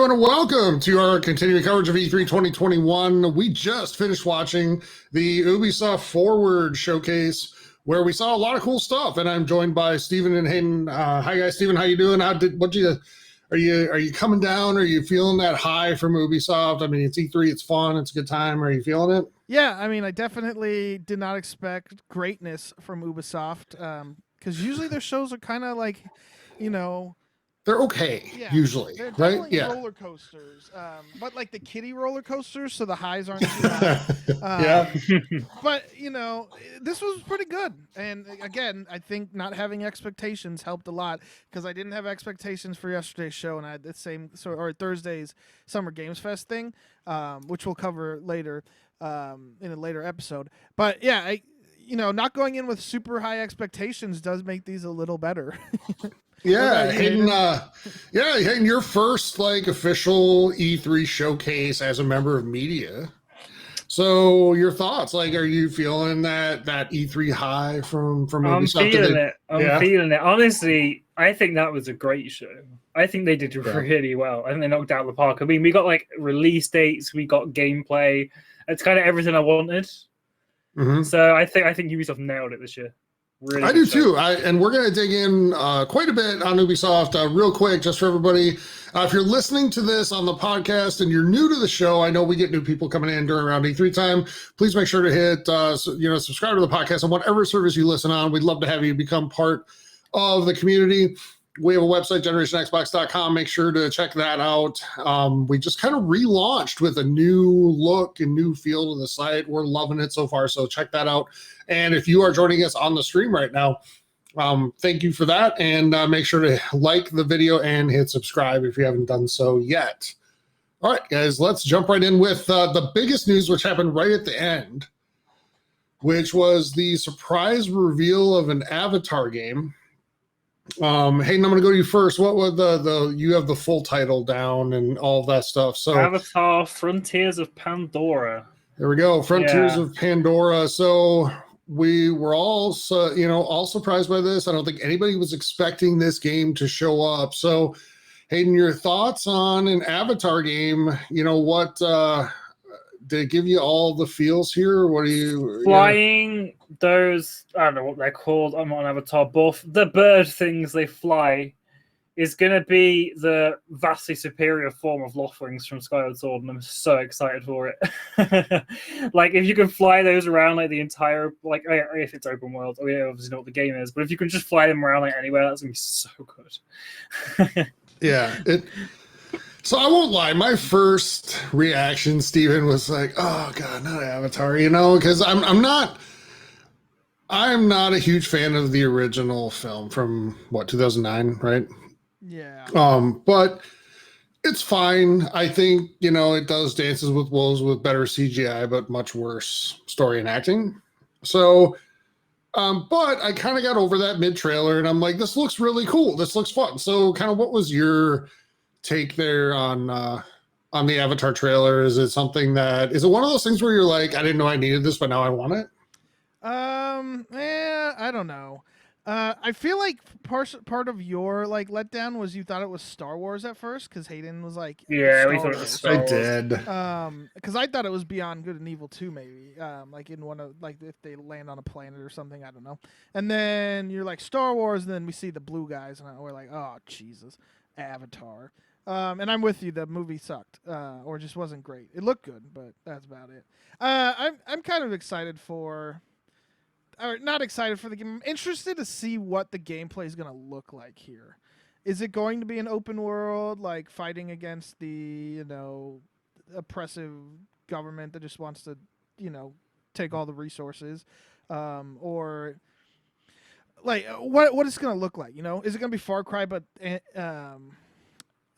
everyone, and welcome to our continuing coverage of E3 2021. We just finished watching the Ubisoft Forward showcase, where we saw a lot of cool stuff. And I'm joined by Steven and Hayden. Hi, guys. Steven, how you doing? Are you coming down? Are you feeling that high from Ubisoft? I mean, it's E3, it's fun, it's a good time. Are you feeling it? Yeah, I mean, I definitely did not expect greatness from Ubisoft, because usually their shows are kind of like, they're okay, yeah, usually, they're right? definitely roller coasters, but like the kiddie roller coasters, so the highs aren't too high. Yeah. But this was pretty good, and again, I think not having expectations helped a lot, because I didn't have expectations for yesterday's show, and I had the same or Thursday's Summer Games Fest thing, which we'll cover later in a later episode. But yeah, not going in with super high expectations does make these a little better. Yeah, Hayden. Hayden, your first official E3 showcase as a member of media. So your thoughts? Are you feeling that E3 high from Ubisoft? I'm feeling it. Honestly, I think that was a great show. I think they did really well. I think they knocked out the park. I mean, we got release dates, we got gameplay. It's kind of everything I wanted. Mm-hmm. So I think Ubisoft nailed it this year. Really I do too. And we're going to dig in quite a bit on Ubisoft real quick, just for everybody. If you're listening to this on the podcast and you're new to the show, I know we get new people coming in during around E3 time. Please make sure to hit, subscribe to the podcast on whatever service you listen on. We'd love to have you become part of the community. We have a website, generationxbox.com. Make sure to check that out. We just kind of relaunched with a new look and new feel to the site. We're loving it so far, so check that out. And if you are joining us on the stream right now, thank you for that. And make sure to like the video and hit subscribe if you haven't done so yet. All right, guys, let's jump right in with the biggest news, which happened right at the end, which was the surprise reveal of an Avatar game. Hayden, I'm going to go to you first. What was you have the full title down and all of that stuff. So Avatar Frontiers of Pandora. There we go. Frontiers of Pandora. So we were all surprised by this. I don't think anybody was expecting this game to show up. So Hayden, your thoughts on an Avatar game? What did it give you all the feels here? What are you flying those? I don't know what they're called. I'm not an Avatar buff. The bird things they fly is going to be the vastly superior form of Lothwings from Skyward Sword, and I'm so excited for it. If you can fly those around the entire, if it's open world, obviously not what the game is, but if you can just fly them around anywhere, that's going to be so good. Yeah. So I won't lie, my first reaction, Steven, was like, oh God, not Avatar, because I'm not a huge fan of the original film from 2009, right? Yeah. But it's fine. I think, it does Dances with Wolves with better CGI, but much worse story and acting. So, but I kind of got over that mid-trailer and I'm like, this looks really cool. This looks fun. So kind of what was your take there on the Avatar trailer? Is it one of those things where you're like, I didn't know I needed this, but now I want it? I don't know. I feel like part of your letdown was you thought it was Star Wars at first, because Hayden was like, yeah, we thought it was Star Wars. I did. Because I thought it was Beyond Good and Evil 2, maybe. In one of if they land on a planet or something, I don't know. And then you're like Star Wars, and then we see the blue guys, and we're like, oh Jesus, Avatar. And I'm with you. The movie sucked, or just wasn't great. It looked good, but that's about it. I'm kind of excited or not excited for the game. I'm interested to see what the gameplay is going to look like here. Is it going to be an open world, fighting against the oppressive government that just wants to take all the resources, or what is it going to look like? Is it going to be Far Cry but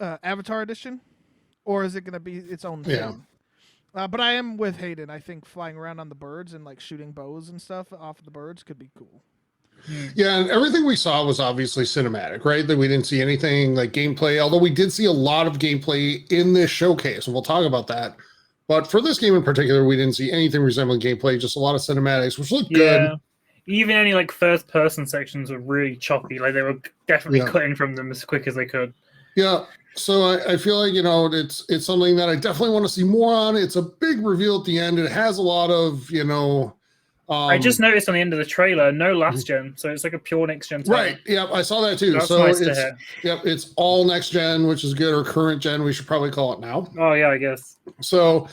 Avatar edition, or is it going to be its own thing? But I am with Hayden. I think flying around on the birds and shooting bows and stuff off of the birds could be cool. Yeah, and everything we saw was obviously cinematic, right? That we didn't see anything like gameplay, although we did see a lot of gameplay in this showcase, and we'll talk about that. But for this game in particular, we didn't see anything resembling gameplay, just a lot of cinematics, which looked good. Even any first-person sections were really choppy. They were definitely cutting from them as quick as they could. Yeah. So I feel like, it's something that I definitely want to see more on. It's a big reveal at the end. It has a lot of, I just noticed on the end of the trailer, no last gen, so it's like a pure next gen title. right. Yep. I saw that too. That's So nice to hear. it's all next gen, which is good, or current gen, we should probably call it now. Oh yeah, I guess. So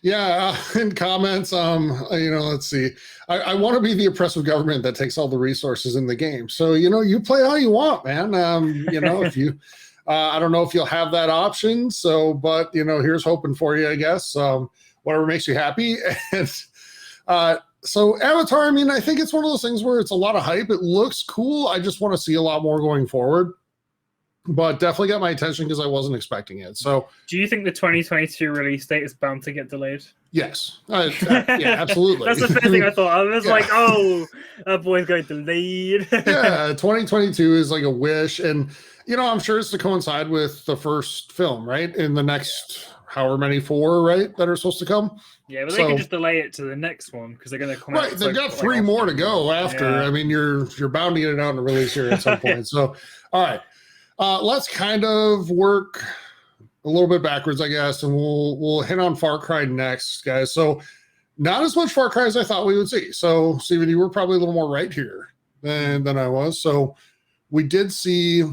yeah, in comments, let's see. I want to be the oppressive government that takes all the resources in the game. So, you play how you want, man. If you, I don't know if you'll have that option. So, but, here's hoping for you, I guess. Whatever makes you happy. And so Avatar, I think it's one of those things where it's a lot of hype. It looks cool. I just want to see a lot more going forward. But definitely got my attention because I wasn't expecting it. So, do you think the 2022 release date is bound to get delayed? Yes. Yeah, absolutely. That's the first thing I thought. I was like, oh, that boy's going delayed. Yeah, 2022 is like a wish. And, I'm sure it's to coincide with the first film, right? In the next however many 4, right, that are supposed to come. Yeah, but they can just delay it to the next one because they're going to come out. Right, they've got 3 more to go after. Yeah. You're bound to get it out in a release here at some point. So, all right. Let's kind of work a little bit backwards, I guess, and we'll hit on Far Cry next, guys. So not as much Far Cry as I thought we would see. So, Steven, you were probably a little more right here than I was. So we did see,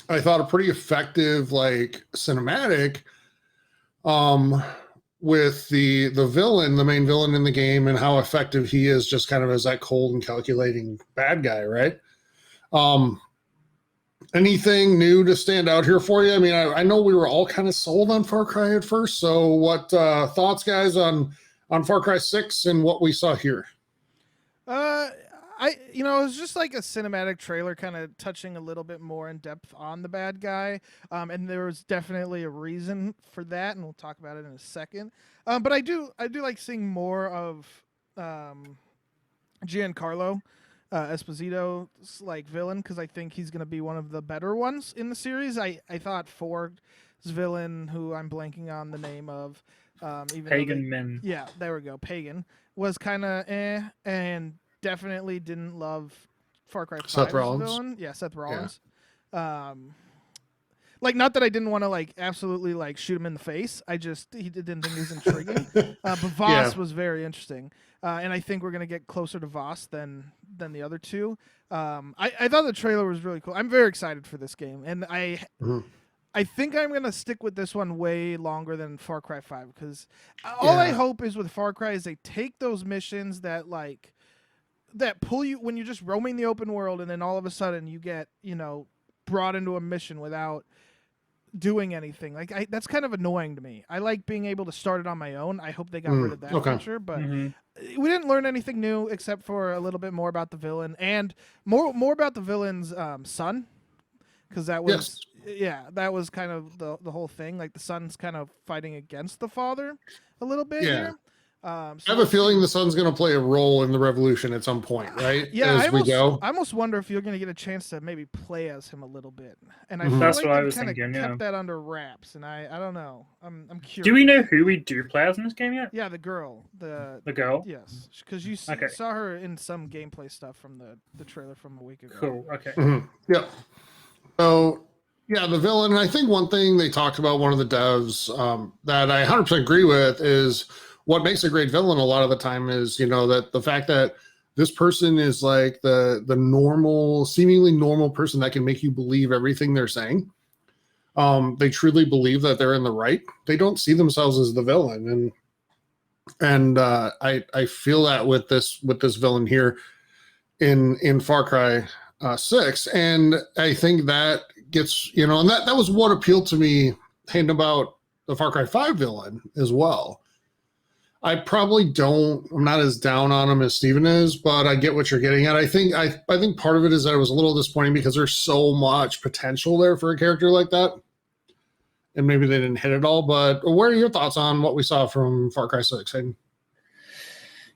I thought, a pretty effective cinematic with the villain, the main villain in the game, and how effective he is just kind of as that cold and calculating bad guy, right? Anything new to stand out here for you? I know we were all kind of sold on Far Cry at first. So what thoughts, guys, on Far Cry 6 and what we saw here? It was just like a cinematic trailer kind of touching a little bit more in depth on the bad guy. And there was definitely a reason for that, and we'll talk about it in a second. But I do like seeing more of Giancarlo Esposito's villain, because I think he's going to be one of the better ones in the series. I thought Ford's villain, who I'm blanking on the name of, even Pagan Men. Yeah, there we go. Pagan was kind of and definitely didn't love Far Cry 5's villain. Yeah, Seth Rollins. Yeah. Not that I didn't want to absolutely shoot him in the face. He didn't think he was intriguing. But Voss was very interesting. And I think we're going to get closer to Voss than the other two. I thought the trailer was really cool. I'm very excited for this game. And I think I'm going to stick with this one way longer than Far Cry 5. Because all I hope is with Far Cry is they take those missions that that pull you when you're just roaming the open world, and then all of a sudden you get, brought into a mission without doing anything. That's kind of annoying to me. I like being able to start it on my own. I hope they got rid of that feature, but we didn't learn anything new except for a little bit more about the villain and more about the villain's son, because that was that was kind of the whole thing. The son's kind of fighting against the father a little bit here. I have a feeling the son's going to play a role in the revolution at some point, right? Yeah, I almost wonder if you're going to get a chance to maybe play as him a little bit. And I feel that's like what I they was kind of thinking. kept that under wraps, and I don't know. I'm curious. Do we know who we do play as in this game yet? Yeah, the girl. The girl. Yes, because you saw her in some gameplay stuff from the trailer from a week ago. Cool. Okay. Yeah. So. Yeah, the villain. And I think one thing they talked about, one of the devs, that I 100% agree with, is what makes a great villain a lot of the time is, that the fact that this person is the normal, seemingly normal person that can make you believe everything they're saying. They truly believe that they're in the right. They don't see themselves as the villain. And I feel that with this villain here in Far Cry 6. And I think that gets, and that was what appealed to me thinking about the Far Cry 5 villain as well. I'm not as down on him as Steven is, but I get what you're getting at. I think part of it is that it was a little disappointing because there's so much potential there for a character like that. And maybe they didn't hit it all, but what are your thoughts on what we saw from Far Cry 6? Hayden?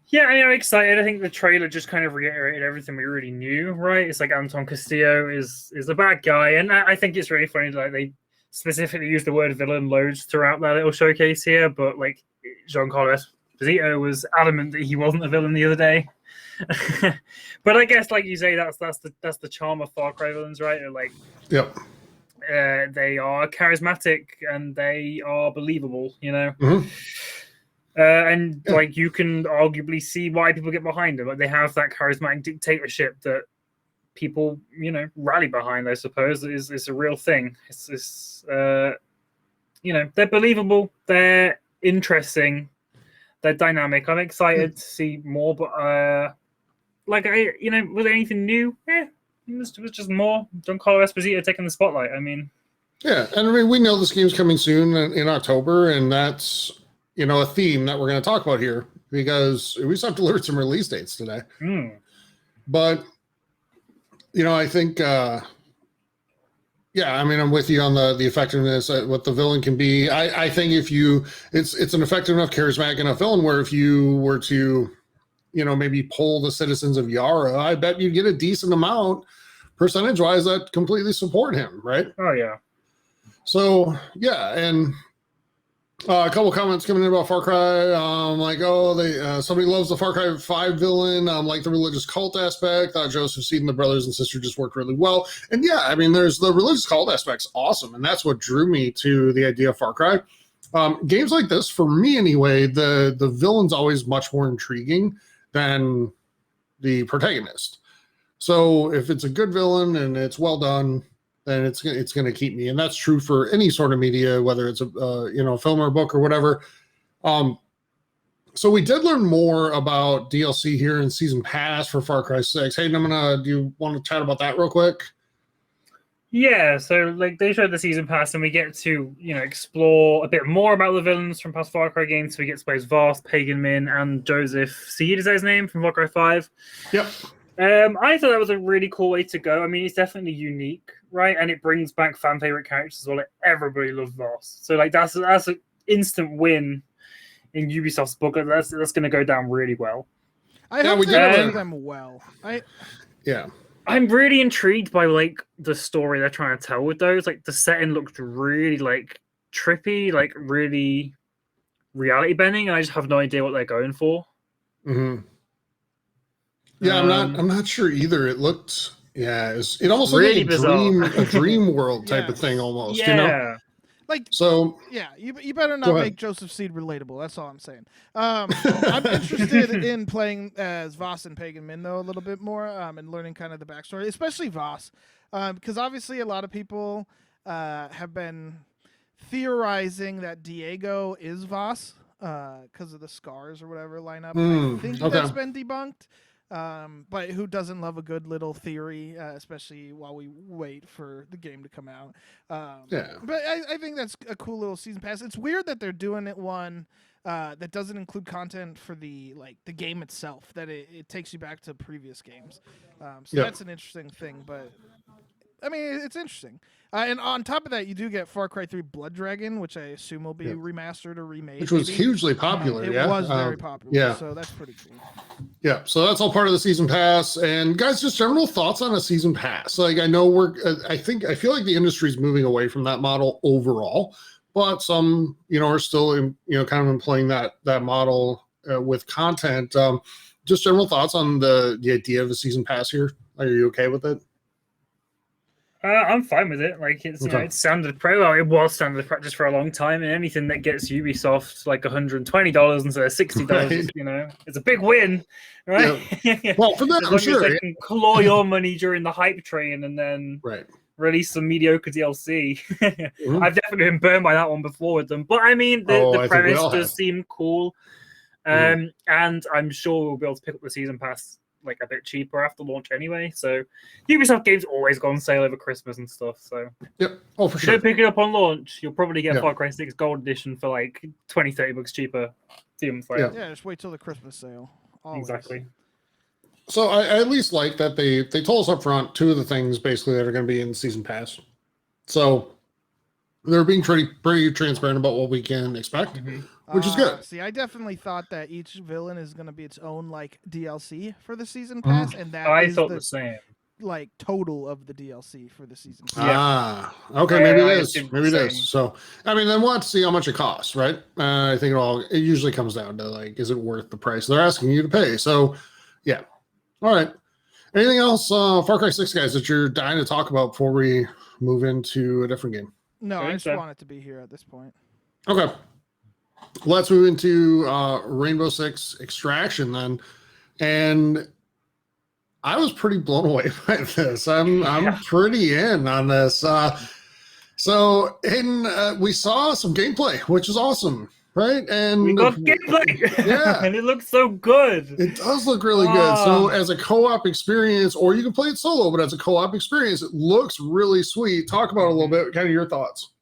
Yeah, I'm excited. I think the trailer just kind of reiterated everything we already knew, right? It's Anton Castillo is a bad guy, and I think it's really funny that they specifically use the word villain loads throughout that little showcase here, but Giancarlo Esposito was adamant that he wasn't a villain the other day. But I guess, like you say, that's the charm of Far Cry villains, right? Yep. They are charismatic and they are believable, you know. Mhm. And Yeah. like you can arguably see why people get behind them. Like they have that charismatic dictatorship that people, you know, rally behind. I suppose is a real thing. It's you know, they're believable. They're interesting. They're dynamic. I'm excited to see more, but you know, was there anything new? Yeah, it was just more Giancarlo Esposito taking the spotlight. I mean, Yeah, and I mean, we know this game's coming soon in October, and that's, you know, a theme that we're going to talk about here because we just have delivered some release dates today. But, you know, I think, yeah, I mean, I'm with you on the effectiveness, what the villain can be. I think if you, it's an effective enough, charismatic enough villain where if you were to, you know, maybe pull the citizens of Yara, I bet you'd get a decent amount percentage-wise that completely support him, right? oh yeah. So, yeah, and a couple comments coming in about Far Cry. Like, oh, somebody loves the Far Cry 5 villain. Like the religious cult aspect. Joseph Seed and the brothers and sister just worked really well. And yeah, I mean, there's the religious cult aspect's awesome, and that's what drew me to the idea of Far Cry. Games like this, for me anyway, the villain's always much more intriguing than the protagonist. So if it's a good villain and it's well done, then it's going to keep me, and that's true for any sort of media, whether it's a you know, film or a book or whatever. So we did learn more about DLC here in Season Pass for Far Cry 6. Hey, do you want to chat about that real quick? Yeah, so like they showed the season pass, and we get to, you know, explore a bit more about the villains from past Far Cry games. So we get to play as Vast, Pagan Min, and Joseph Seed, is that his name, from Far Cry 5. Yep. I thought that was a really cool way to go. I mean, it's definitely unique, right? And it brings back fan favorite characters as well. Like everybody loves Vast, so like that's an instant win in Ubisoft's book. That's going to go down really well. I hope they do them well. Yeah. I'm really intrigued by like the story they're trying to tell with those. Like the setting looked really like trippy, like really reality bending, and I just have no idea what they're going for. Mm-hmm. Yeah, I'm not sure either. It looked, it almost really looked like a dream world type of thing almost. Yeah. You know? Like, so yeah, you better not make Joseph Seed relatable. That's all I'm saying. I'm interested in playing as Voss and Pagan Min though a little bit more, and learning kind of the backstory, especially Voss, because obviously a lot of people have been theorizing that Diego is Voss because of the scars or whatever lineup. I think that's been debunked. But who doesn't love a good little theory, especially while we wait for the game to come out? But I think that's a cool little season pass. It's weird that they're doing it one that doesn't include content for the game itself, that it takes you back to previous games. That's an interesting thing, but I mean, it's interesting. And on top of that, you do get Far Cry 3 Blood Dragon, which I assume will be remastered or remade. Which was hugely popular, It was very popular, so that's pretty cool. Yeah, so that's all part of the season pass. And guys, just general thoughts on a season pass. Like, I know I feel like the industry's moving away from that model overall, but some, you know, are still, kind of employing that model with content. Just general thoughts on the idea of a season pass here. Are you okay with it? I'm fine with it. Like it's it's standard pro. Well, it was standard practice for a long time, and anything that gets Ubisoft like $120 instead of $60, you know, it's a big win, right? Yeah. Well, for them, I'm sure they can claw your money during the hype train and then release some mediocre DLC. I've definitely been burned by that one before with them, but I mean, the premise does seem cool, and I'm sure we'll be able to pick up the season pass like a bit cheaper after launch anyway. So Ubisoft games always go on sale over Christmas and stuff. So for if sure. you don't pick it up on launch, you'll probably get Far Cry 6 Gold Edition for like $20-$30 cheaper. Yeah, just wait till the Christmas sale. Always. Exactly. So I at least like that they told us up front two of the things basically that are going to be in the season pass. So they're being pretty transparent about what we can expect. Which is good. See, I definitely thought that each villain is going to be its own like DLC for the season pass, and that I thought the same. Like total of the DLC for the season pass. Okay, maybe it is. Maybe it is. So, I mean, then we'll have to see how much it costs, right? I think it usually comes down to like, is it worth the price they're asking you to pay? So, yeah. All right. Anything else, Far Cry 6 guys, that you're dying to talk about before we move into a different game? No, I I think just so. want it to be here at this point. Okay. Let's move into Rainbow Six Extraction then. And I was pretty blown away by this. I'm pretty in on this. So Hayden, we saw some gameplay, which is awesome, right? And We got gameplay, yeah, and it looks so good. it does look really good. So as a co-op experience, or you can play it solo, but as a co-op experience, it looks really sweet. Talk about it a little bit, kind of your thoughts.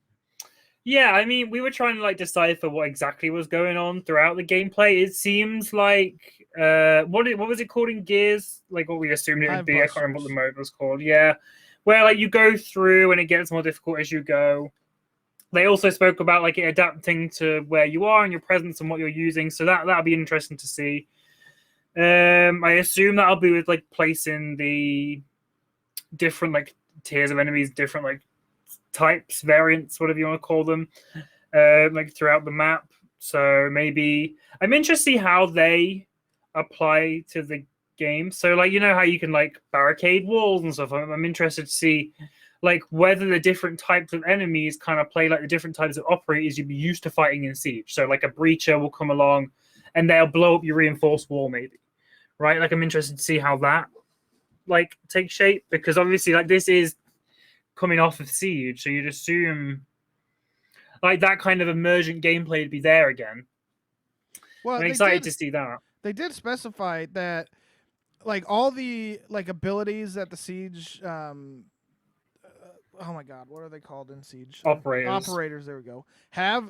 Yeah, I mean, we were trying to like decipher what exactly was going on throughout the gameplay. It seems like what was it called in Gears? Like what we assumed it would be. I can't remember what the mode was called. Yeah, where like you go through and it gets more difficult as you go. They also spoke about like it adapting to where you are and your presence and what you're using. So that'll be interesting to see. I assume that'll be with like placing the different like tiers of enemies, different like types, variants, whatever you want to call them, like throughout the map. So maybe I'm interested to see how they apply to the game. So like, you know how you can like barricade walls and stuff. I'm interested to see like whether the different types of enemies kind of play like the different types of operators you'd be used to fighting in Siege. So like a breacher will come along and they'll blow up your reinforced wall maybe, right? Like I'm interested to see how that like takes shape, because obviously like this is coming off of Siege, so you'd assume like that kind of emergent gameplay to be there again. Well, I'm excited to see that. They did specify that like all the like abilities that the Siege oh my god, what are they called in Siege? Operators, there we go.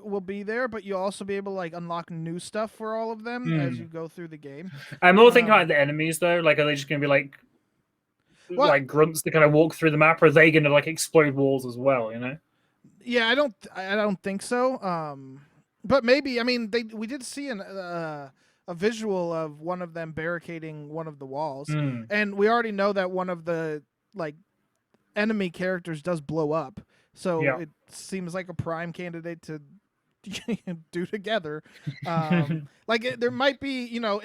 Will be there, but you'll also be able to like unlock new stuff for all of them as you go through the game. I'm more thinking about the enemies though. Like, are they just going to be like grunts that kind of walk through the map, or are they going to like explode walls as well? You know? Yeah, I don't think so. But maybe. I mean, we did see a visual of one of them barricading one of the walls, and we already know that one of the like enemy characters does blow up, so it seems like a prime candidate to do together. There might be, you know,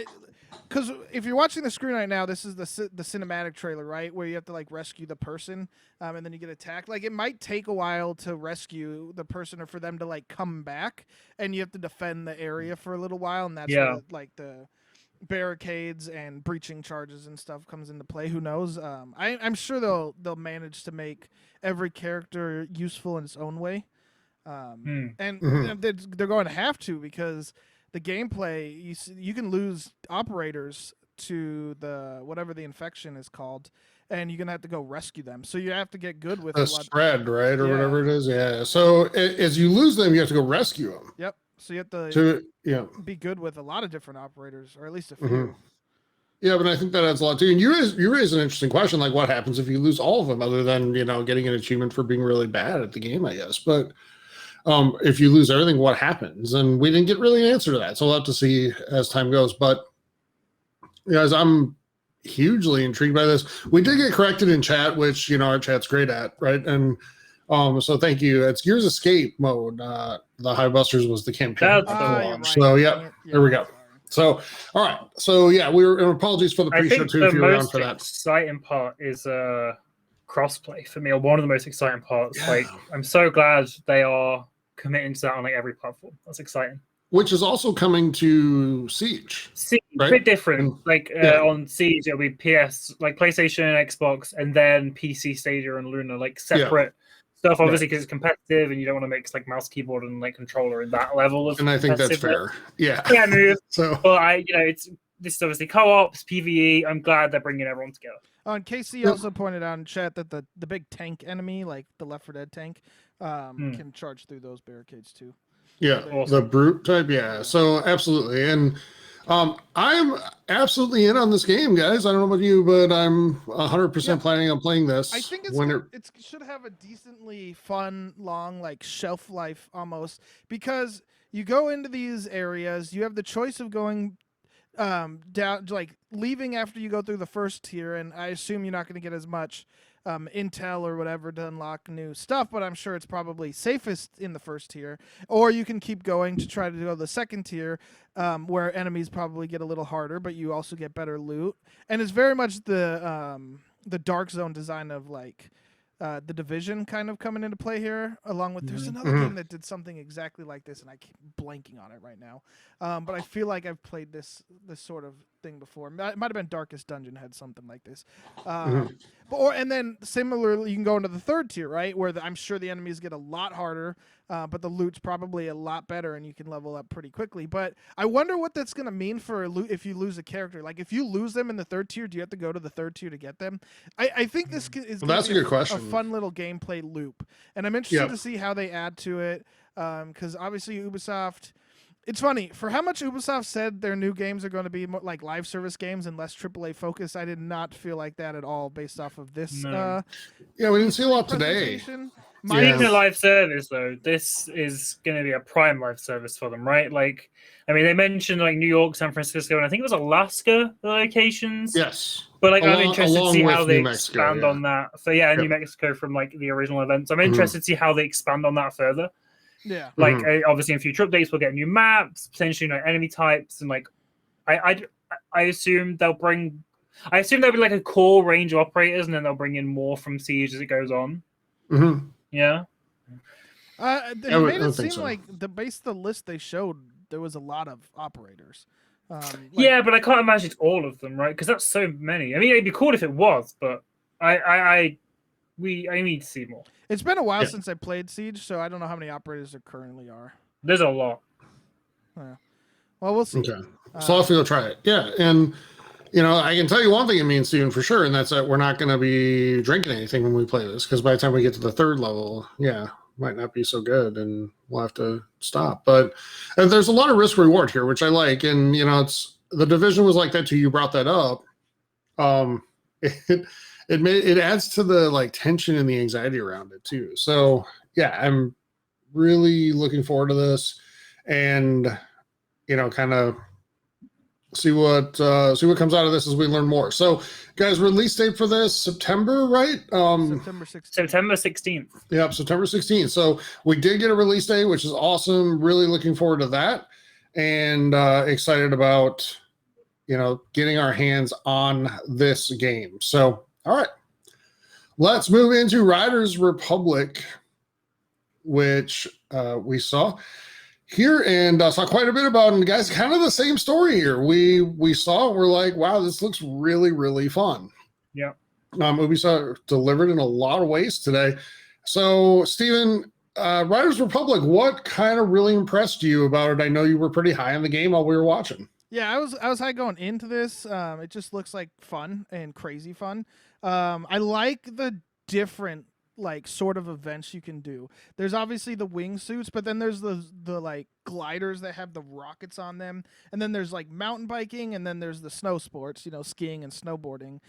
because if you're watching the screen right now, this is the cinematic trailer, right, where you have to like rescue the person, and then you get attacked. Like it might take a while to rescue the person or for them to like come back, and you have to defend the area for a little while, and that's where, like the barricades and breaching charges and stuff comes into play. Who knows? I'm sure they'll manage to make every character useful in its own way, and they're going to have to, because the gameplay you can lose operators to the whatever the infection is called, and you're gonna have to go rescue them. So you have to get good with the spread, right, or whatever it is. Yeah. So as you lose them, you have to go rescue them. Yep. So you have to be good with a lot of different operators, or at least a few. Yeah, but I think that adds a lot too. And you raise an interesting question, like what happens if you lose all of them, other than, you know, getting an achievement for being really bad at the game, I guess. But if you lose everything, what happens? And we didn't get really an answer to that. So we'll have to see as time goes. But guys, I'm hugely intrigued by this. We did get corrected in chat, which, you know, our chat's great at, right? And so thank you. It's Gears Escape mode. The High Busters was the campaign. Right. So there we go. So, all right. So yeah, apologies for the pre-show too. If you were around for that. The most exciting part is crossplay for me, or one of the most exciting parts. Yeah. Like, I'm so glad they are committing to that on like every platform. That's exciting. Which is also coming to Siege. Right? A bit different. On Siege, it'll be PS, like PlayStation, Xbox, and then PC, Stadia, and Luna, like separate stuff. Obviously, because it's competitive, and you don't want to mix like mouse, keyboard, and like controller in that level of. And I think that's fair. Yeah. Yeah. But this is obviously co-ops, PvE. I'm glad they're bringing everyone together. And KC also pointed out in chat that the big tank enemy, like the Left 4 Dead tank, can charge through those barricades too. Yeah, awesome. The brute type. Yeah, so absolutely. And I'm absolutely in on this game, guys. I don't know about you, but I'm 100% planning on playing this. I think it should have a decently fun, long, like shelf life almost, because you go into these areas, you have the choice of going down, like leaving after you go through the first tier, and I assume you're not going to get as much intel or whatever to unlock new stuff, but I'm sure it's probably safest in the first tier. Or you can keep going to try to go to the second tier, where enemies probably get a little harder, but you also get better loot. And it's very much the Dark Zone design of like the Division kind of coming into play here, along with there's another Mhm. game that did something exactly like this, and I keep blanking on it right now. But I feel like I've played this sort of thing before. It might have been Darkest Dungeon had something like this. And then similarly, you can go into the third tier, right, where I'm sure the enemies get a lot harder, but the loot's probably a lot better, and you can level up pretty quickly. But I wonder what that's going to mean for if you lose a character. Like, if you lose them in the third tier, do you have to go to the third tier to get them? I think this is Well, that's a good question. a fun little gameplay loop, and I'm interested to see how they add to it, because obviously Ubisoft. It's funny, for how much Ubisoft said their new games are going to be more like live service games and less AAA focused, I did not feel like that at all based off of this. No. Yeah, we didn't see a lot today. Speaking of live service, though, this is going to be a prime live service for them, right? Like, I mean, they mentioned like New York, San Francisco, and I think it was Alaska, the locations. Yes. But like, I'm interested to see how they Mexico, expand on that. So yeah, New Mexico from like the original events. I'm interested to see how they expand on that further. Yeah. Like, obviously, in future updates, we'll get new maps, potentially enemy types, and like, I assume they'll bring. I assume there'll be like a core range of operators, and then they'll bring in more from Siege as it goes on. Mm-hmm. Yeah. They made it seem like based the list they showed, there was a lot of operators. Yeah, but I can't imagine it's all of them, right? Because that's so many. I mean, it'd be cool if it was, but I need to see more. It's been a while since I played Siege, so I don't know how many operators there currently are. There's a lot. Well, we'll see. Okay. So I'll have to go try it. Yeah, and I can tell you one thing it means soon for sure, and that's that we're not going to be drinking anything when we play this, because by the time we get to the third level, might not be so good, and we'll have to stop. But there's a lot of risk reward here, which I like, and it's the Division was like that too. You brought that up. It adds to the like tension and the anxiety around it too. So yeah, I'm really looking forward to this, and kind of see what comes out of this as we learn more. So guys, release date for this September, right? September 16th. September 16th. Yep, September 16th. So we did get a release date, which is awesome. Really looking forward to that, and excited about getting our hands on this game. So all right, let's move into Riders Republic, which we saw here and saw quite a bit about. And guys, kind of the same story here. We saw, we're like, wow, this looks really, really fun. Yeah. Ubisoft delivered in a lot of ways today. So, Steven, Riders Republic, what kind of really impressed you about it? I know you were pretty high on the game while we were watching. Yeah, I was high going into this. It just looks like fun and crazy fun. I like the different like sort of events you can do. There's obviously the wingsuits, but then there's the like gliders that have the rockets on them, and then there's like mountain biking, and then there's the snow sports, skiing and snowboarding.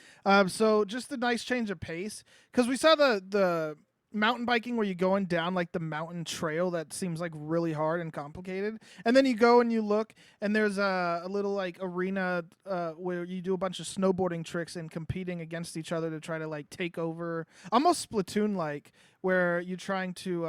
So just a nice change of pace, because we saw the mountain biking where you're going down like the mountain trail that seems like really hard and complicated, and then you go and you look and there's a little like arena where you do a bunch of snowboarding tricks and competing against each other to try to like take over, almost Splatoon like, where you're trying to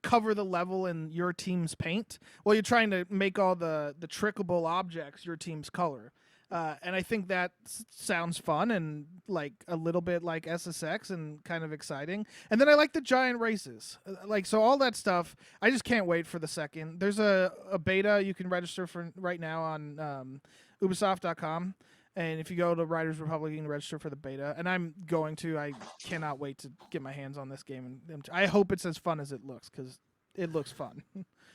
cover the level in your team's paint while you're trying to make all the trickable objects your team's color. And I think that sounds fun and like a little bit like SSX and kind of exciting. And then I like the giant races. So all that stuff, I just can't wait for the second. There's a beta you can register for right now on Ubisoft.com. And if you go to Riders Republic, you can register for the beta. And I'm going to. I cannot wait to get my hands on this game. And I hope it's as fun as it looks, because it looks fun.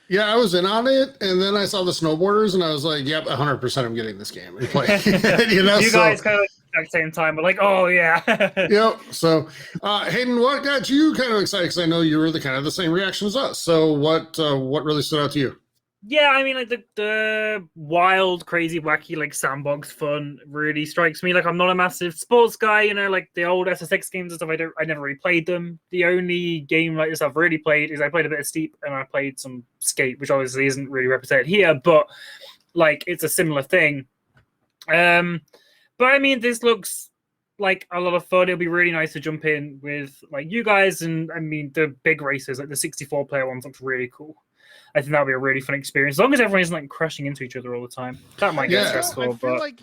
Yeah, I was in on it, and then I saw the snowboarders, and I was like, "Yep, 100%, I'm getting this game and playing." You guys kind of at the same time, but like, oh yeah. Yep. So, Hayden, what got you kind of excited? Because I know you were the kind of the same reaction as us. So, what really stood out to you? Yeah, I mean, like the wild, crazy, wacky, like sandbox fun really strikes me. Like, I'm not a massive sports guy, like the old SSX games and stuff. I never really played them. The only game like this I've really played is I played a bit of Steep and I played some Skate, which obviously isn't really represented here, but like it's a similar thing. But I mean, this looks like a lot of fun. It'll be really nice to jump in with like you guys, and I mean the big races, like the 64-player ones, looks really cool. I think that would be a really fun experience. As long as everyone isn't like crashing into each other all the time. That might get Yeah. stressful. I feel but like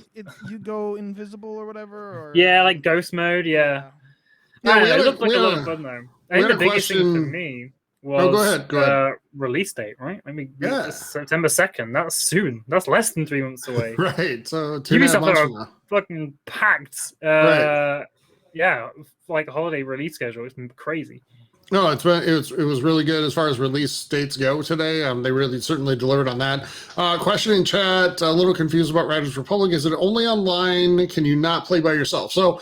you go invisible or whatever. Or yeah, like ghost mode. Yeah. Yeah, It looked like a lot of fun though. I think the biggest thing for me was go ahead. release date, right? I mean, Yeah. it's September 2nd. That's soon. That's less than 3 months away. Right. So 2.5 months from now. Fucking packed. Right. Yeah, like a holiday release schedule. It's been crazy. No, it was really good as far as release dates go today. They really certainly delivered on that. Question in chat, a little confused about Riders Republic. Is it only online? Can you not play by yourself? So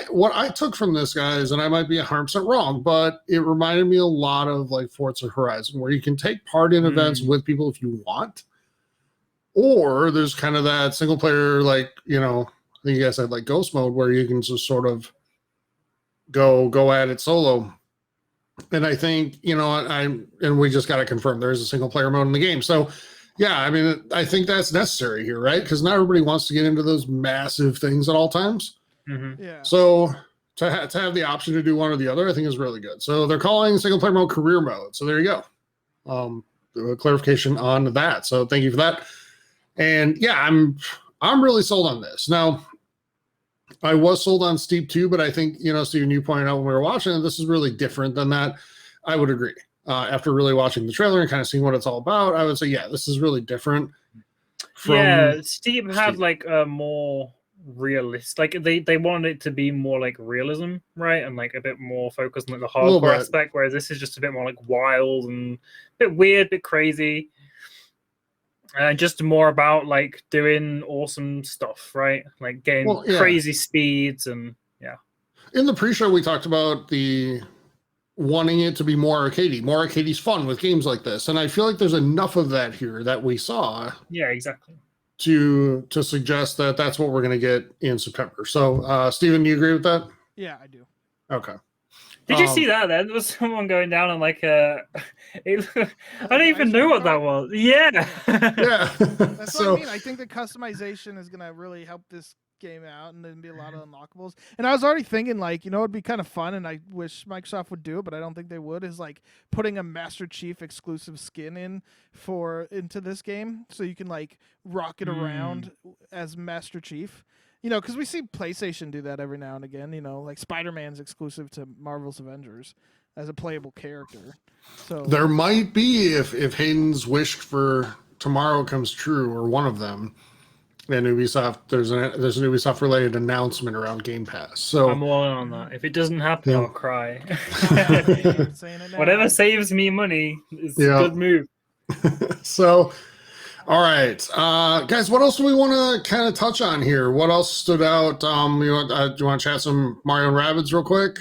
what I took from this, guys, and I might be 100% wrong, but it reminded me a lot of like Forza Horizon, where you can take part in events with people if you want, or there's kind of that single player, like, you know, I think you guys said like ghost mode, where you can just sort of go at it solo. And I think, you know, and we just got to confirm there is a single player mode in the game. So, yeah, I mean, I think that's necessary here, right? Because not everybody wants to get into those massive things at all times. Mm-hmm. Yeah. So to have the option to do one or the other, I think is really good. So they're calling single player mode career mode. So there you go. A clarification on that. So thank you for that. And yeah, I'm really sold on this. Now, I was sold on Steep too, but I think, you know, Steven, you pointed out when we were watching it, this is really different than that. I would agree. After really watching the trailer and kind of seeing what it's all about, I would say, yeah, this is really different. Steep had like a more realist, like they wanted it to be more like realism, right? And like a bit more focused on like the hardcore aspect, whereas this is just a bit more like wild and a bit weird, a bit crazy. Just more about like doing awesome stuff, right? Like getting crazy speeds and yeah. In the pre-show, we talked about the wanting it to be more arcadey. More arcadey's fun with games like this, and I feel like there's enough of that here that we saw. Yeah, exactly. To suggest that that's what we're going to get in September. So, Steven, do you agree with that? Yeah, I do. Okay. Did you see that then? There was someone going down on like I don't even know what that was. Yeah. Yeah. That's what I mean. I think the customization is going to really help this game out, and there'd be a lot of unlockables. And I was already thinking, like, you know, it'd be kind of fun, and I wish Microsoft would do it, but I don't think they would, is like putting a Master Chief exclusive skin into this game, so you can like rock it around as Master Chief. You know, because we see PlayStation do that every now and again. You know, like Spider-Man's exclusive to Marvel's Avengers as a playable character. So there might be, if Hayden's wish for tomorrow comes true, or one of them. And Ubisoft, there's an Ubisoft related announcement around Game Pass. So I'm all in on that. If it doesn't happen, I'll cry. Whatever saves me money is a good move. So, all right, guys, what else do we want to kind of touch on here? What else stood out? Do you want to chat some Mario and Rabbids real quick?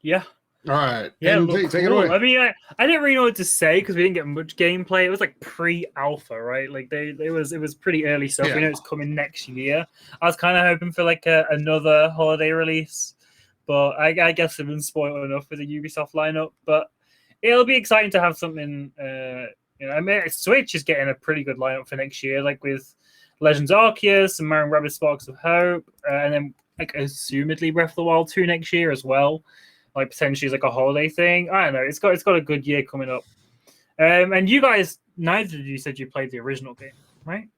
Yeah. All right. Yeah, take it away. I mean, I didn't really know what to say because we didn't get much gameplay. It was like pre-alpha, right? Like it was pretty early stuff. We know it's coming next year. I was kind of hoping for like another holiday release, but I guess I've been spoiled enough with the Ubisoft lineup. But it'll be exciting to have something. You know, I mean, Switch is getting a pretty good lineup for next year, like with Legends Arceus and Mario & Rabbids Sparks of Hope, and then like assumedly Breath of the Wild 2 next year as well. Like potentially as like a holiday thing. I don't know. It's got a good year coming up. And you guys, neither of you said you played the original game, right?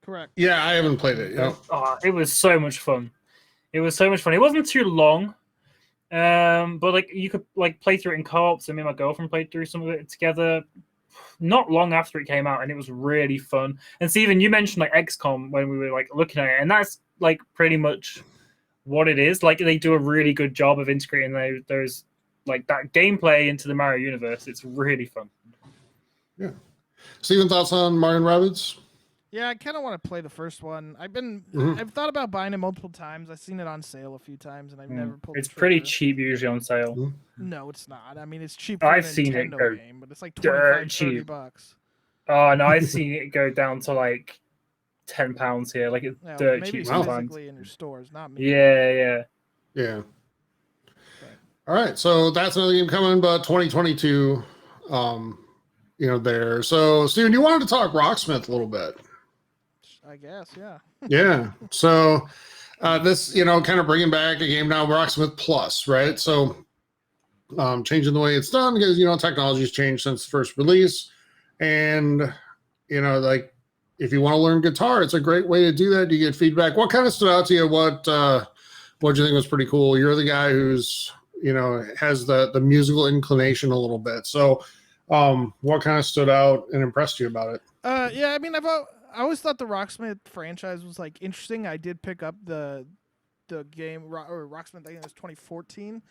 Correct. Yeah, I haven't played it. Yeah. Oh, it was so much fun. It wasn't too long. But like you could like play through it in co-op. So me and my girlfriend played through some of it together not long after it came out, and it was really fun. And Steven, you mentioned like XCOM when we were like looking at it, and that's like pretty much what it is. Like they do a really good job of integrating those like that gameplay into the Mario universe. It's really fun. Yeah. Steven, thoughts on Mario and Rabbids? Yeah, I kind of want to play the first one. I've thought about buying it multiple times. I've seen it on sale a few times, and I've never pulled. It's pretty cheap usually on sale. No, it's not. I mean, it's cheap. For I've a seen it Nintendo game, but it's like $25, $30. Oh no, I've seen it go down to like £10 here. Like it's dirt cheap sometimes. Physically in your stores, not me. Yeah. All right, so that's another game coming, but 2022. There. So, Steven, you wanted to talk Rocksmith a little bit. I guess, yeah. Yeah. So, this, kind of bringing back a game now, Rocksmith Plus, right? So, changing the way it's done because, technology's changed since the first release. And, like if you want to learn guitar, it's a great way to do that. You get feedback. What kind of stood out to you? What do you think was pretty cool? You're the guy who's, has the musical inclination a little bit. So what kind of stood out and impressed you about it? Yeah, I mean, I always thought the Rocksmith franchise was like interesting. I did pick up the game or Rocksmith. I think it was 2014.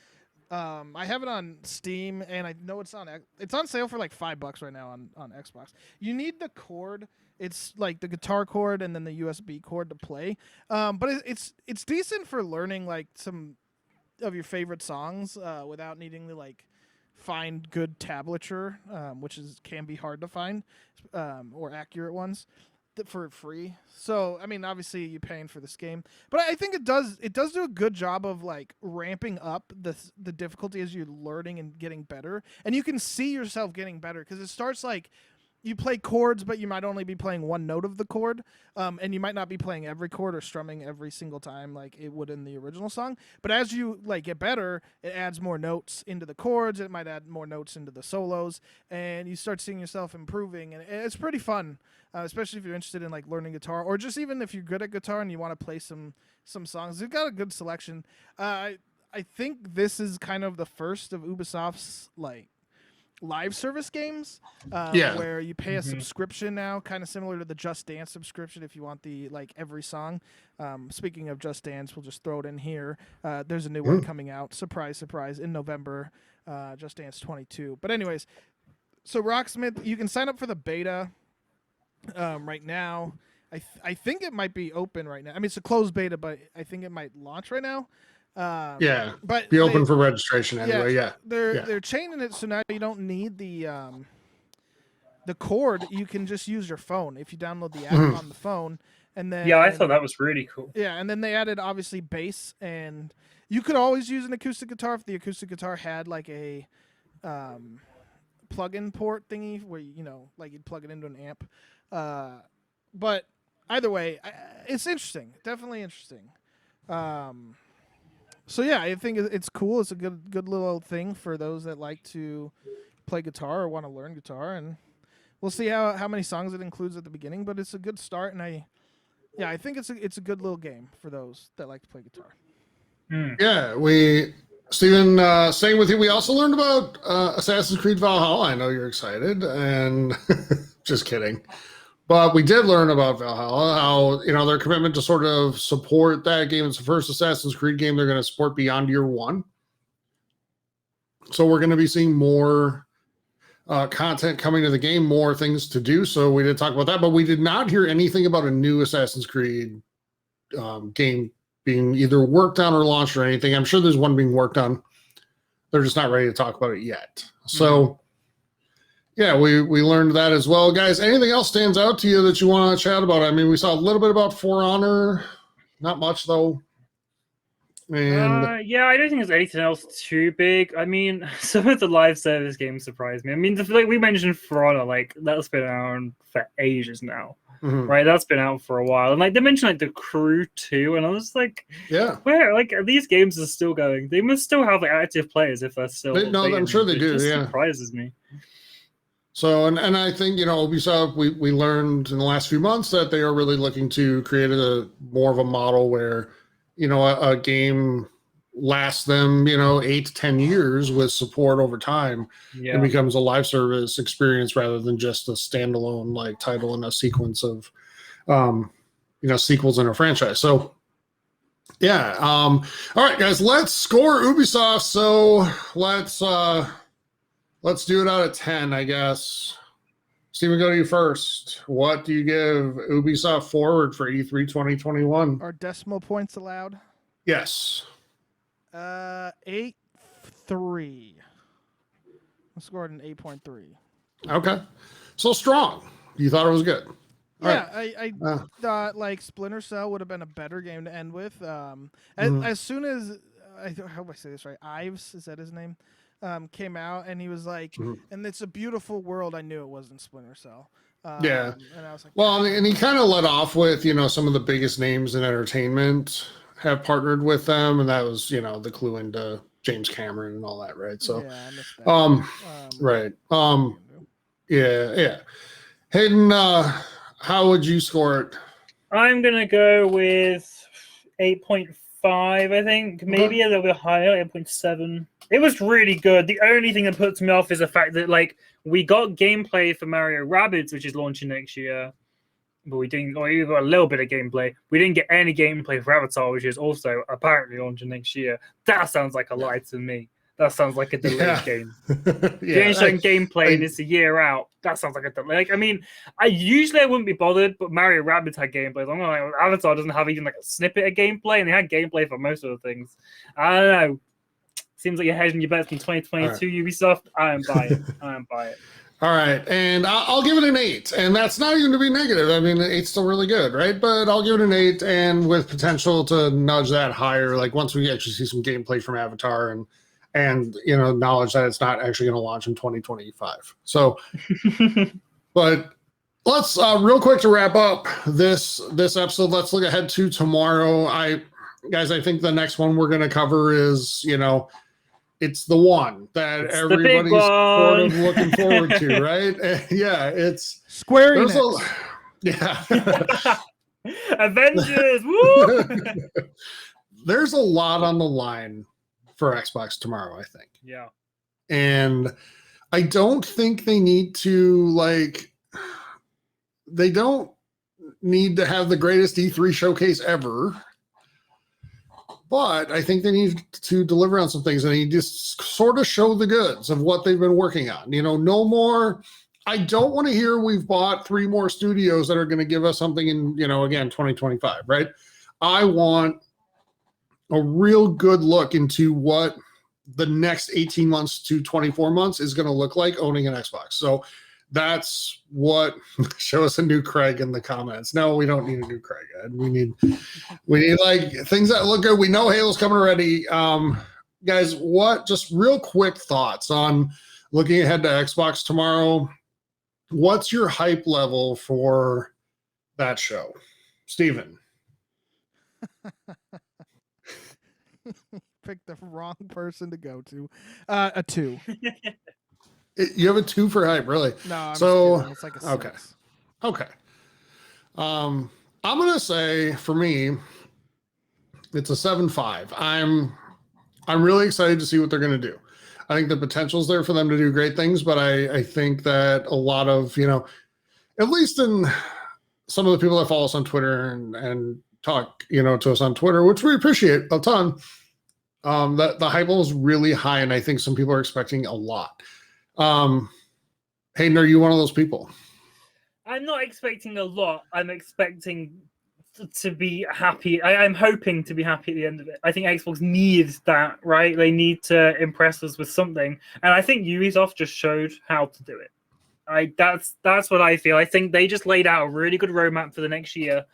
I have it on Steam, and I know it's on sale for like $5 right now on Xbox. You need the cord. It's like the guitar cord and then the USB cord to play. But it's decent for learning like some of your favorite songs without needing to like find good tablature, which can be hard to find, or accurate ones for free. So I mean, obviously you're paying for this game, but I think it does do a good job of like ramping up the difficulty as you're learning and getting better, and you can see yourself getting better because it starts like you play chords, but you might only be playing one note of the chord, and you might not be playing every chord or strumming every single time like it would in the original song. But as you like get better, it adds more notes into the chords. It might add more notes into the solos, and you start seeing yourself improving. And it's pretty fun, especially if you're interested in like learning guitar, or just even if you're good at guitar and you want to play some songs. They've got a good selection. I think this is kind of the first of Ubisoft's like live service games where you pay a subscription now, kind of similar to the Just Dance subscription if you want the like every song. Speaking of Just Dance, we'll just throw it in here. There's a new one coming out, surprise in November, Just Dance 22. But anyways, so Rocksmith, you can sign up for the beta right now. I think it might be open right now. I mean, it's a closed beta, but I think it might launch right now. But be open for registration anyway. They're changing it so now you don't need the cord. You can just use your phone if you download the app on the phone. And then I thought that was really cool. Yeah, and then they added obviously bass, and you could always use an acoustic guitar if the acoustic guitar had like a plug-in port thingy where like you'd plug it into an amp. But either way, it's interesting. Definitely interesting. So yeah, I think it's cool. It's a good little thing for those that like to play guitar or want to learn guitar, and we'll see how many songs it includes at the beginning. But it's a good start, and I think it's a good little game for those that like to play guitar. Yeah, Steven, staying with you, we also learned about Assassin's Creed Valhalla. I know you're excited, and just kidding. But we did learn about Valhalla, how, their commitment to sort of support that game. It's the first Assassin's Creed game they're going to support beyond year one. So we're going to be seeing more content coming to the game, more things to do. So we did talk about that, but we did not hear anything about a new Assassin's Creed game being either worked on or launched or anything. I'm sure there's one being worked on. They're just not ready to talk about it yet. So... yeah, we learned that as well. Guys, anything else stands out to you that you want to chat about? I mean, we saw a little bit about For Honor. Not much, though. And I don't think there's anything else too big. I mean, some of the live service games surprised me. I mean, like we mentioned For Honor, like that's been around for ages now. Right? That's been out for a while. And like they mentioned like The Crew 2, and I was like, where? Like these games are still going. They must still have active players if they're still... I'm sure they do, It just surprises me. So, and I think, Ubisoft, we learned in the last few months that they are really looking to create more of a model where, a game lasts them, 8 to 10 years with support over time. It becomes a live service experience rather than just a standalone like title and a sequence of, sequels in a franchise. So, yeah. All right, guys, let's score Ubisoft. So let's do it out of 10, I guess. Steven, go to you first. What do you give Ubisoft Forward for E3 2021? Are decimal points allowed? Yes. 8.3. I scored an 8.3. Okay. So strong. You thought it was good. I thought like Splinter Cell would have been a better game to end with. As soon as I hope I say this right, Ives, is that his name? Came out and he was like, and it's a beautiful world. I knew it wasn't Splinter Cell. And I was like, well, and he kind of led off with, some of the biggest names in entertainment have partnered with them, and that was, the clue into James Cameron and all that, right? So, yeah, I missed that. right. Yeah. Hayden, how would you score it? I'm gonna go with 8.5. I think maybe a little bit higher, 8.7. It was really good. The only thing that puts me off is the fact that like we got gameplay for Mario Rabbids, which is launching next year, but we didn't. Or we got a little bit of gameplay. We didn't get any gameplay for Avatar, which is also apparently launching next year. That sounds like a lie to me. That sounds like a delayed game. If you ain't showing gameplay and it's a year out, that sounds like a delay. Like, I mean, I wouldn't be bothered, but Mario Rabbids had gameplay. I'm like, Avatar doesn't have even like a snippet of gameplay, and they had gameplay for most of the things. I don't know. Seems like you're hedging your bets in 2022, Ubisoft. I am buying it. All right, and I'll give it an 8, and that's not even to be negative. I mean, 8's still really good, right? But I'll give it an 8, and with potential to nudge that higher, like once we actually see some gameplay from Avatar and knowledge that it's not actually going to launch in 2025. So, but let's real quick to wrap up this episode. Let's look ahead to tomorrow. I think the next one we're going to cover is it's the one that everybody's sort of looking forward to, right? Yeah, it's Square Enix. Avengers. Woo! There's a lot on the line for Xbox tomorrow, I think. Yeah. And I don't think they need to they don't need to have the greatest E3 showcase ever. But I think they need to deliver on some things, and they just sort of show the goods of what they've been working on. No more. I don't want to hear we've bought 3 more studios that are going to give us something in, again, 2025, right? I want a real good look into what the next 18 months to 24 months is going to look like owning an Xbox. So that's what show us a new Craig in the comments. No, we don't need a new Craig. We need like things that look good. We know Halo's coming already. Guys, just real quick thoughts on looking ahead to Xbox tomorrow. What's your hype level for that show? Steven. Picked the wrong person to go to. A 2. You have a 2 for hype, really? No, I'm so just kidding. It's like a 6. Okay. I'm gonna say for me, it's a 7.5. I'm really excited to see what they're gonna do. I think the potential's there for them to do great things, but I think that a lot of at least in some of the people that follow us on Twitter and talk to us on Twitter, which we appreciate a ton. That the hype level is really high, and I think some people are expecting a lot. Hayden, are you one of those people? I'm not expecting a lot. I'm expecting to be happy. I'm hoping to be happy at the end of it. I think Xbox needs that, right? They need to impress us with something, and I think Ubisoft just showed how to do it. That's what I feel. I think they just laid out a really good roadmap for the next year.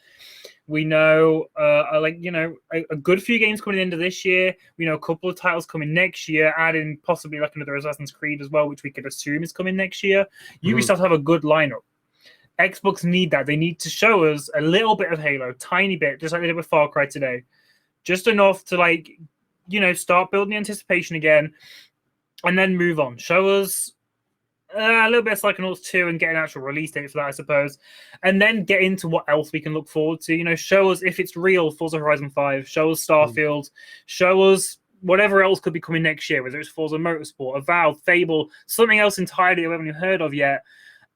We know, a good few games coming into this year. We know a couple of titles coming next year, adding possibly like another Assassin's Creed as well, which we could assume is coming next year. Ubisoft have a good lineup. Xbox need that. They need to show us a little bit of Halo, tiny bit, just like they did with Far Cry today. Just enough to start building anticipation again, and then move on. Show us a little bit of Psychonauts 2 and get an actual release date for that, I suppose. And then get into what else we can look forward to. Show us if it's real, Forza Horizon 5. Show us Starfield. Show us whatever else could be coming next year, whether it's Forza Motorsport, Avowed, Fable, something else entirely we haven't even heard of yet.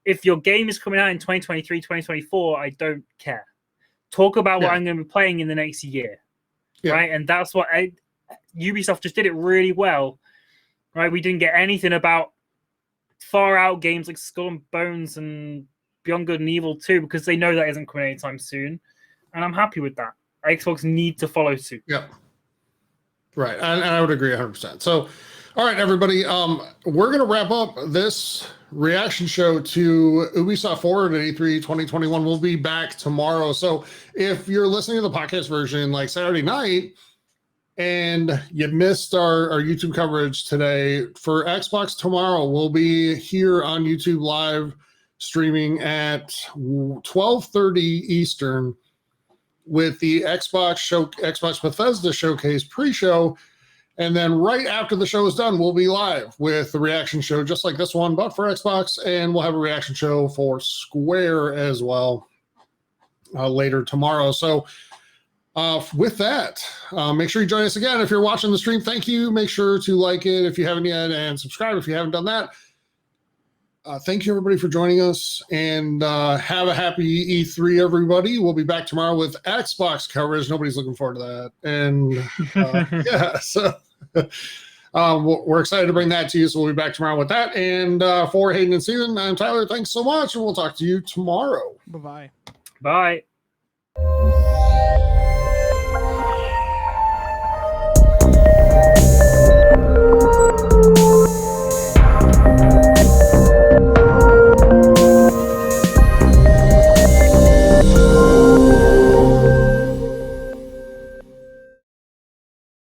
If your game is coming out in 2023, 2024, I don't care. Talk about what I'm going to be playing in the next year. Yeah. Right? And that's what Ubisoft just did it really well. Right? We didn't get anything about far out games like Skull and Bones and Beyond Good and Evil 2 because they know that isn't coming anytime soon. And I'm happy with that. Xbox need to follow suit. Yeah. Right. And I would agree 100%. So, all right, everybody. We're going to wrap up this reaction show to Ubisoft Forward at E3 2021. We'll be back tomorrow. So if you're listening to the podcast version like Saturday night, and you missed our YouTube coverage today, for Xbox tomorrow, we'll be here on YouTube live streaming at 12:30 Eastern with the Xbox Bethesda Showcase pre-show. And then right after the show is done, we'll be live with the reaction show, just like this one, but for Xbox. And we'll have a reaction show for Square as well later tomorrow. So with that, make sure you join us again. If you're watching the stream, thank you. Make sure to like it if you haven't yet and subscribe if you haven't done that. Thank you, everybody, for joining us, and have a happy E3, everybody. We'll be back tomorrow with Xbox coverage. Nobody's looking forward to that. And yeah, so we're excited to bring that to you. So we'll be back tomorrow with that. And for Hayden and Steven, I'm Tyler. Thanks so much, and we'll talk to you tomorrow. Bye-bye. Bye.